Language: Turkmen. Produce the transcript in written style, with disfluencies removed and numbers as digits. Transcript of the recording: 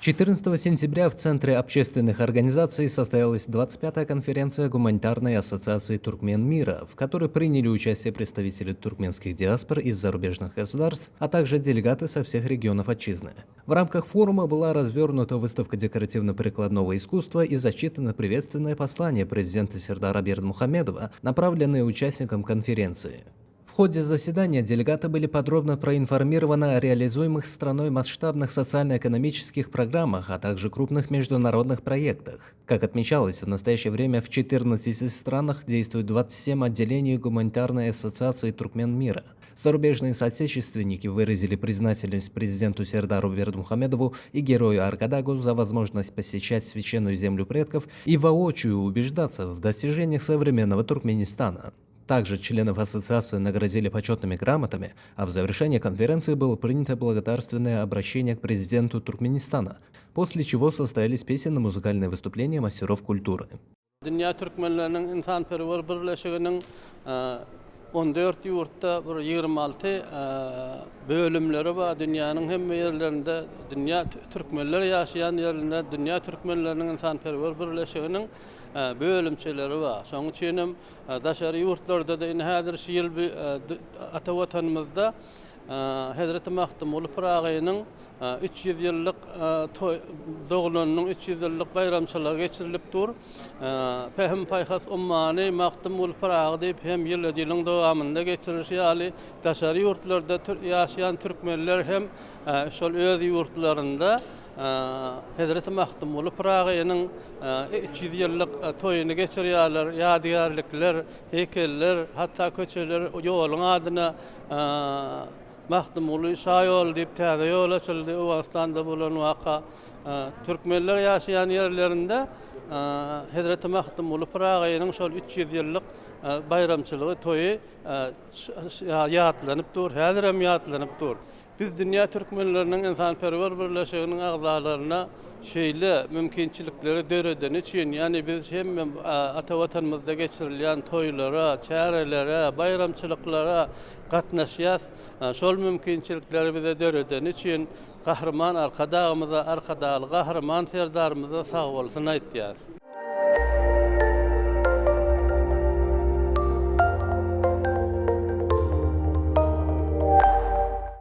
14 сентября в Центре общественных организаций состоялась 25-я конференция Гуманитарной ассоциации Туркмен мира, в которой приняли участие представители туркменских диаспор из зарубежных государств, а также делегаты со всех регионов отчизны. В рамках форума была развернута выставка декоративно-прикладного искусства и зачитано приветственное послание президента Сердара Бердмухамедова, направленное участникам конференции. В ходе заседания делегаты были подробно проинформированы о реализуемых страной масштабных социально-экономических программах, а также крупных международных проектах. Как отмечалось, в настоящее время в 14 странах действует 27 отделений Гуманитарной ассоциации Туркмен мира. Зарубежные соотечественники выразили признательность президенту Сердару Бердмухамедову и герою Аркадагу за возможность посещать священную землю предков и воочию убеждаться в достижениях современного Туркменистана. Также членов ассоциации наградили почетными грамотами, а в завершении конференции было принято благодарственное обращение к президенту Туркменистана, после чего состоялись песенно-музыкальные выступления мастеров культуры. 14 yurtta bir 26 bölümleri var. Dünyanın hem yerlerinde dünya Türkmenler yaşayan yerlerinde dünya Türkmenlerinin insanperver birleşiginin bölümçeleri var. Şoň üçin daşary yurtlarda da inhadir şyl bir atavatanymyzda Hazreti Mahmud Piragynyň 300 ýyllyk dogulanynyň 300 ýyllyk bayramçylygy geçirilip dur. Pehem Payhas ummany Mahmud Piragy diýip hem ýylyň dowamynda geçirilýär. Ýaly daşary ýurtlarda ýaşaýan türkmenler hem şol öz ýurtlarynda Hazreti Mahmud Piragynyň 300 ýyllyk toýuny geçirýärler, ýadygarlyklar, heykeller, hatda köçeler ýoluň adyna Mahmud Şaýol diýip täze ýol açyldy. Owastanda bolan waka türkmenler ýaşaýan ýerlerinde Hazreti Mahmud Piragynyň şol 300 ýyllyk bayramçylygy toýu ýatlanyp dur, häzir hem ýatlanyp dur. Biz dünýä türkmenleriniň insanperwer birleşiginiň agzalaryna şeýle mümkinçilikleri döredeni üçin, ýani biz hem atawatanymyzda geçirilýän toýlara, çärelere, bayramçylyklara gatnaşýas. Şol mümkinçilikleri bize döredeni üçin Gahrman Arkadagymyza, Arkadaly Gahrman Serdarymyza sag bolsun aýtýar.